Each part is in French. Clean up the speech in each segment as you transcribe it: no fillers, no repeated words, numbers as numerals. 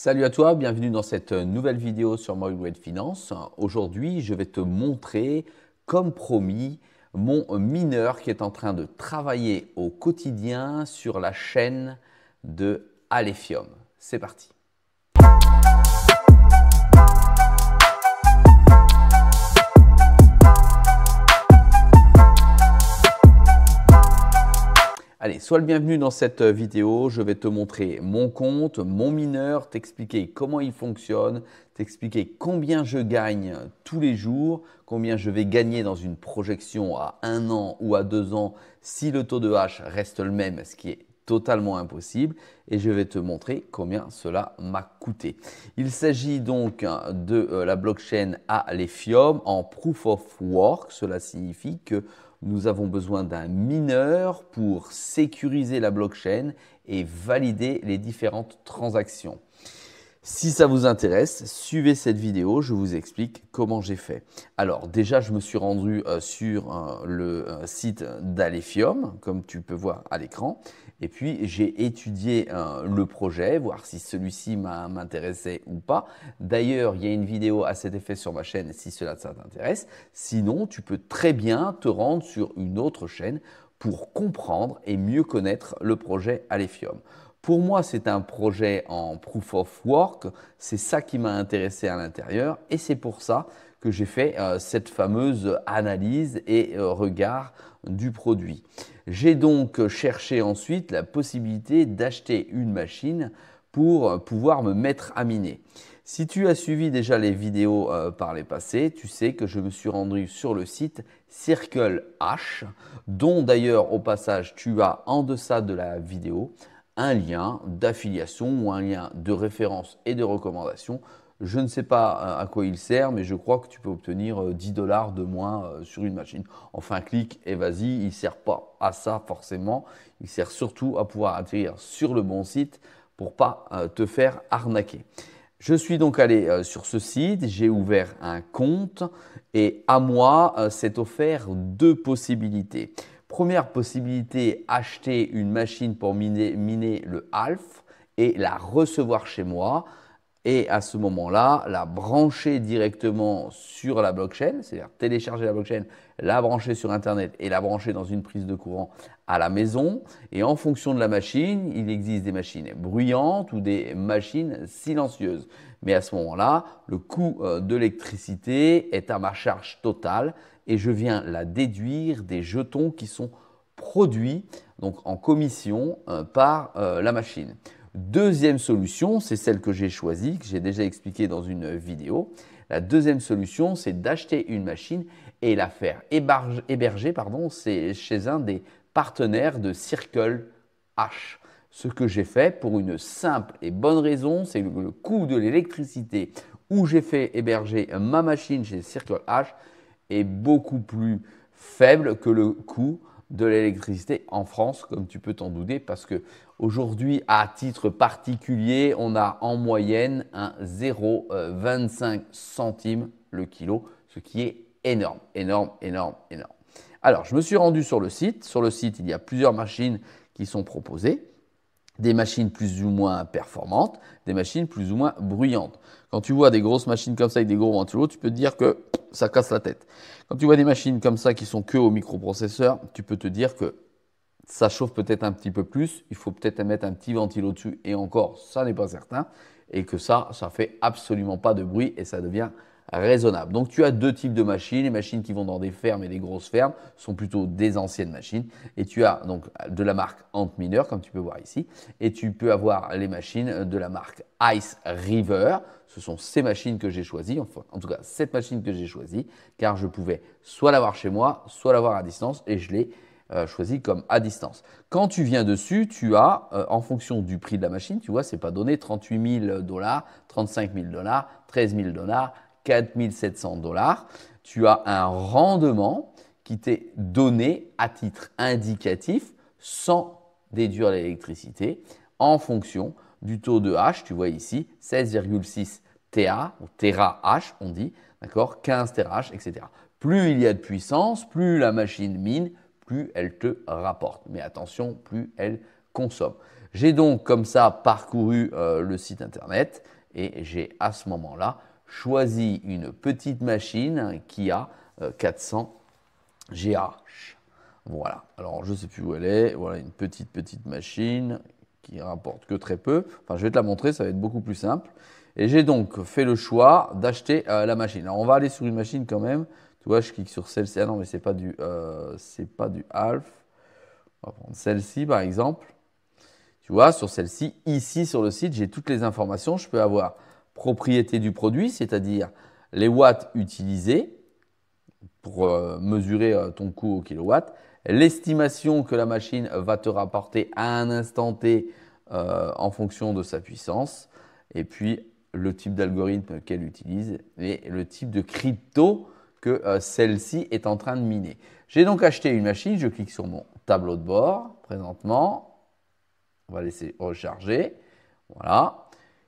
Salut à toi, bienvenue dans cette nouvelle vidéo sur Mortgage Finance. Aujourd'hui, je vais te montrer, comme promis, mon mineur qui est en train de travailler au quotidien sur la chaîne de Alephium. C'est parti. Allez, sois le bienvenu dans cette vidéo. Je vais te montrer mon compte, mon mineur, t'expliquer comment il fonctionne, t'expliquer combien je gagne tous les jours, combien je vais gagner dans une projection à 1 an ou à 2 ans si le taux de H reste le même, ce qui est totalement impossible. Et je vais te montrer combien cela m'a coûté. Il s'agit donc de la blockchain Alephium en Proof of Work. Cela signifie que nous avons besoin d'un mineur pour sécuriser la blockchain et valider les différentes transactions. Si ça vous intéresse, suivez cette vidéo, je vous explique comment j'ai fait. Alors déjà, je me suis rendu sur le site d'Alephium, comme tu peux voir à l'écran. Et puis, j'ai étudié le projet, voir si celui-ci m'intéressait ou pas. D'ailleurs, il y a une vidéo à cet effet sur ma chaîne si cela t'intéresse. Sinon, tu peux très bien te rendre sur une autre chaîne pour comprendre et mieux connaître le projet Alephium. Pour moi, c'est un projet en Proof of Work. C'est ça qui m'a intéressé à l'intérieur et c'est pour ça que j'ai fait cette fameuse analyse et regard du produit. J'ai donc cherché ensuite la possibilité d'acheter une machine pour pouvoir me mettre à miner. Si tu as suivi déjà les vidéos par les passés, tu sais que je me suis rendu sur le site Circle H, dont d'ailleurs au passage tu as en deçà de la vidéo un lien d'affiliation ou un lien de référence et de recommandation. Je ne sais pas à quoi il sert, mais je crois que tu peux obtenir 10 $ de moins sur une machine. Enfin, clique et vas-y, il ne sert pas à ça forcément. Il sert surtout à pouvoir atterrir sur le bon site pour ne pas te faire arnaquer. Je suis donc allé sur ce site, j'ai ouvert un compte et à moi, c'est offert deux possibilités. Première possibilité, acheter une machine pour miner le ALF et la recevoir chez moi. Et à ce moment-là, la brancher directement sur la blockchain, c'est-à-dire télécharger la blockchain, la brancher sur Internet et la brancher dans une prise de courant à la maison. Et en fonction de la machine, il existe des machines bruyantes ou des machines silencieuses. Mais à ce moment-là, le coût de l'électricité est à ma charge totale et je viens la déduire des jetons qui sont produits donc en commission par la machine. Deuxième solution, c'est celle que j'ai choisie, que j'ai déjà expliquée dans une vidéo. La deuxième solution, c'est d'acheter une machine et la faire héberger chez un des partenaires de Circle H. Ce que j'ai fait pour une simple et bonne raison, c'est le coût de l'électricité où j'ai fait héberger ma machine chez Circle H est beaucoup plus faible que le coût de l'électricité en France, comme tu peux t'en douter, parce qu'aujourd'hui, à titre particulier, on a en moyenne un 0,25 centimes le kilo, ce qui est énorme, énorme, énorme, énorme. Alors, je me suis rendu sur le site. Sur le site, il y a plusieurs machines qui sont proposées. Des machines plus ou moins performantes, des machines plus ou moins bruyantes. Quand tu vois des grosses machines comme ça avec des gros ventilos, tu peux te dire que ça casse la tête. Quand tu vois des machines comme ça qui sont que au microprocesseur, tu peux te dire que ça chauffe peut-être un petit peu plus, il faut peut-être mettre un petit ventilo dessus et encore, ça n'est pas certain, et que ça fait absolument pas de bruit et ça devient raisonnable. Donc tu as deux types de machines, les machines qui vont dans des fermes et des grosses fermes sont plutôt des anciennes machines et tu as donc de la marque Antminer comme tu peux voir ici et tu peux avoir les machines de la marque Ice River. Ce sont ces machines que j'ai choisies, enfin en tout cas cette machine que j'ai choisie car je pouvais soit l'avoir chez moi, soit l'avoir à distance et je l'ai choisi comme à distance. Quand tu viens dessus, tu as, en fonction du prix de la machine, tu vois, c'est pas donné 38 000 $, 35 000 $, 13 000 $, 4 700 $. Tu as un rendement qui t'est donné à titre indicatif sans déduire l'électricité en fonction du taux de H. Tu vois ici 16,6 TA ou TH on dit, d'accord, 15 TH, etc. Plus il y a de puissance, plus la machine mine, plus elle te rapporte. Mais attention, plus elle consomme. J'ai donc comme ça parcouru le site internet et j'ai à ce moment-là choisi une petite machine qui a 400 GH. Voilà, alors je ne sais plus où elle est. Voilà une petite machine qui rapporte que très peu. Enfin, je vais te la montrer, ça va être beaucoup plus simple. Et j'ai donc fait le choix d'acheter la machine. Alors, on va aller sur une machine quand même. Tu vois, je clique sur celle-ci. Ah non, mais ce n'est pas du Alf. On va prendre celle-ci, par exemple. Tu vois, sur celle-ci, ici sur le site, j'ai toutes les informations. Je peux avoir propriété du produit, c'est-à-dire les watts utilisés pour mesurer ton coût au kilowatt, l'estimation que la machine va te rapporter à un instant T en fonction de sa puissance, et puis le type d'algorithme qu'elle utilise et le type de crypto que celle-ci est en train de miner. J'ai donc acheté une machine, je clique sur mon tableau de bord présentement, on va laisser recharger, voilà.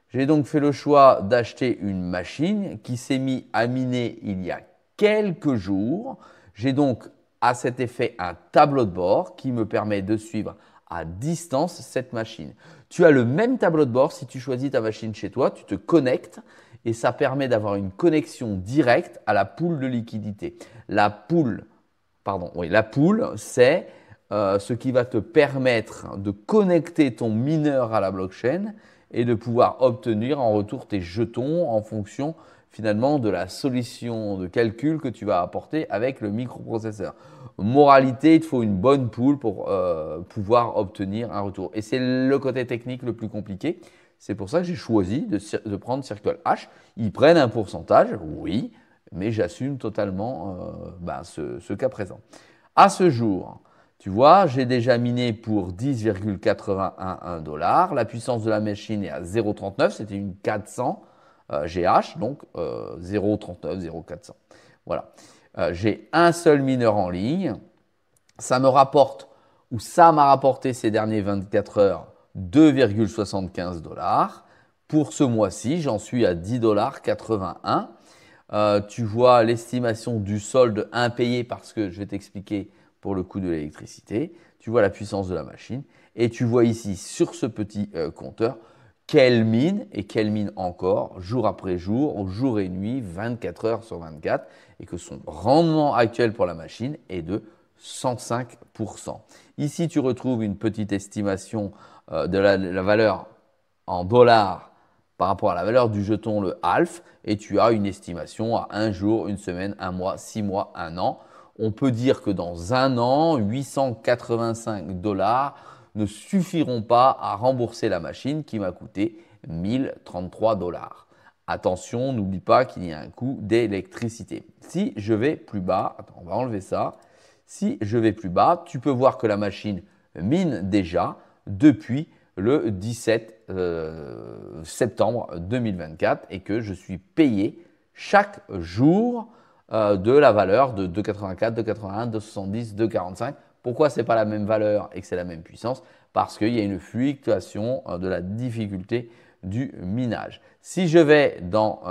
J'ai donc fait le choix d'acheter une machine qui s'est mise à miner il y a quelques jours. J'ai donc à cet effet un tableau de bord qui me permet de suivre à distance cette machine. Tu as le même tableau de bord si tu choisis ta machine chez toi, tu te connectes et ça permet d'avoir une connexion directe à la pool de liquidité. La pool, c'est ce qui va te permettre de connecter ton mineur à la blockchain et de pouvoir obtenir en retour tes jetons en fonction finalement de la solution de calcul que tu vas apporter avec le microprocesseur. Moralité, il te faut une bonne pool pour pouvoir obtenir un retour. Et c'est le côté technique le plus compliqué. C'est pour ça que j'ai choisi de prendre Circle H. Ils prennent un pourcentage, oui, mais j'assume totalement ce cas présent. À ce jour, tu vois, j'ai déjà miné pour 10,81 $. La puissance de la machine est à 0,39. C'était une 400 GH, donc 0,39, 0,400. Voilà. J'ai un seul mineur en ligne. Ça me rapporte, ou ça m'a rapporté ces derniers 24 heures, 2,75 $. Pour ce mois-ci, j'en suis à 10,81 $. Tu vois l'estimation du solde impayé parce que je vais t'expliquer pour le coût de l'électricité. Tu vois la puissance de la machine et tu vois ici sur ce petit compteur qu'elle mine et qu'elle mine encore jour après jour, jour et nuit, 24 heures sur 24 et que son rendement actuel pour la machine est de 105%. Ici, tu retrouves une petite estimation de la valeur en dollars par rapport à la valeur du jeton, le ALF, et tu as une estimation à un jour, une semaine, un mois, 6 mois, un an. On peut dire que dans un an, 885 $ ne suffiront pas à rembourser la machine qui m'a coûté 1033 $. Attention, n'oublie pas qu'il y a un coût d'électricité. Si je vais plus bas, attends, on va enlever ça. Si je vais plus bas, tu peux voir que la machine mine déjà depuis le 17 septembre 2024 et que je suis payé chaque jour de la valeur de 2,84, 2,81, 2,70, 2,45. Pourquoi ce n'est pas la même valeur et que c'est la même puissance? Parce qu'il y a une fluctuation de la difficulté du minage. Si je vais dans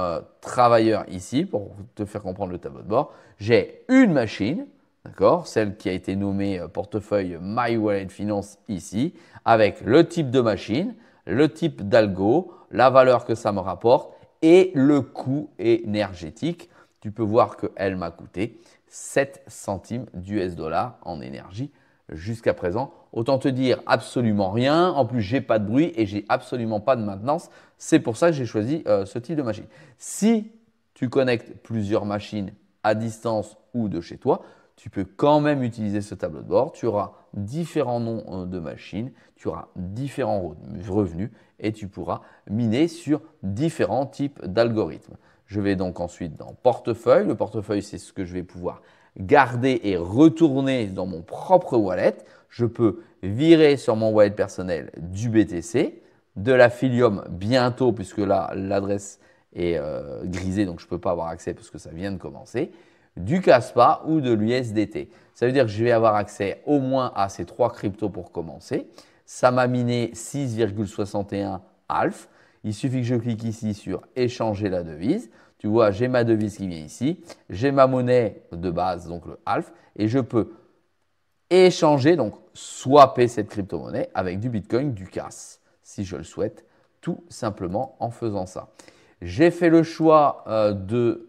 Travailleurs ici, pour te faire comprendre le tableau de bord, j'ai une machine, d'accord, celle qui a été nommée portefeuille My Wallet Finance ici, avec le type de machine, le type d'algo, la valeur que ça me rapporte et le coût énergétique. Tu peux voir qu'elle m'a coûté 7 centimes d'US dollar en énergie jusqu'à présent. Autant te dire absolument rien. En plus, j'ai pas de bruit et j'ai absolument pas de maintenance. C'est pour ça que j'ai choisi ce type de machine. Si tu connectes plusieurs machines à distance ou de chez toi, tu peux quand même utiliser ce tableau de bord. Tu auras différents noms de machines, tu auras différents revenus et tu pourras miner sur différents types d'algorithmes. Je vais donc ensuite dans Portefeuille. Le portefeuille, c'est ce que je vais pouvoir garder et retourner dans mon propre wallet. Je peux virer sur mon wallet personnel du BTC, de l'Affilium bientôt puisque là, l'adresse est grisée, donc je ne peux pas avoir accès parce que ça vient de commencer, du Kaspa ou de l'USDT. Ça veut dire que je vais avoir accès au moins à ces 3 cryptos pour commencer. Ça m'a miné 6,61 ALF. Il suffit que je clique ici sur échanger la devise. Tu vois, j'ai ma devise qui vient ici. J'ai ma monnaie de base, donc le ALF, et je peux échanger, donc swapper cette crypto-monnaie avec du Bitcoin, du CAS, si je le souhaite, tout simplement en faisant ça. J'ai fait le choix que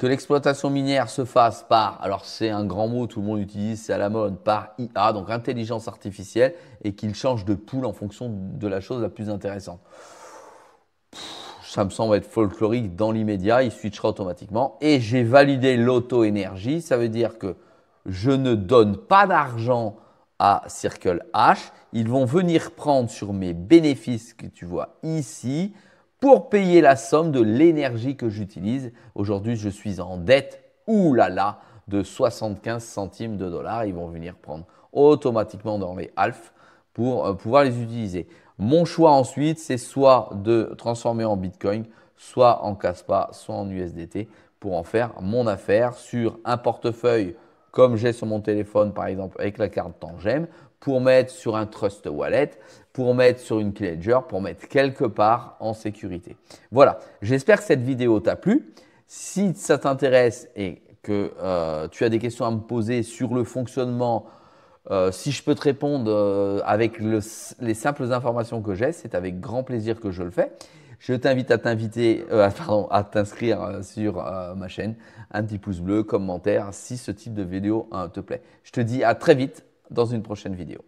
l'exploitation minière se fasse par, alors c'est un grand mot, tout le monde utilise, c'est à la mode, par IA, donc intelligence artificielle, et qu'il change de pool en fonction de la chose la plus intéressante. Ça me semble être folklorique dans l'immédiat, il switchera automatiquement. Et j'ai validé l'auto-énergie, ça veut dire que je ne donne pas d'argent à Circle H. Ils vont venir prendre sur mes bénéfices que tu vois ici pour payer la somme de l'énergie que j'utilise. Aujourd'hui, je suis en dette, oulala, de 75 centimes de dollars. Ils vont venir prendre automatiquement dans les alphes pour pouvoir les utiliser. Mon choix ensuite, c'est soit de transformer en Bitcoin, soit en Kaspa, soit en USDT pour en faire mon affaire sur un portefeuille comme j'ai sur mon téléphone par exemple avec la carte Tangem, pour mettre sur un Trust Wallet, pour mettre sur une clé Ledger, pour mettre quelque part en sécurité. Voilà, j'espère que cette vidéo t'a plu. Si ça t'intéresse et que tu as des questions à me poser sur le fonctionnement, si je peux te répondre avec les simples informations que j'ai, c'est avec grand plaisir que je le fais. Je t'invite à t'inscrire sur ma chaîne, un petit pouce bleu, commentaire si ce type de vidéo te plaît. Je te dis à très vite dans une prochaine vidéo.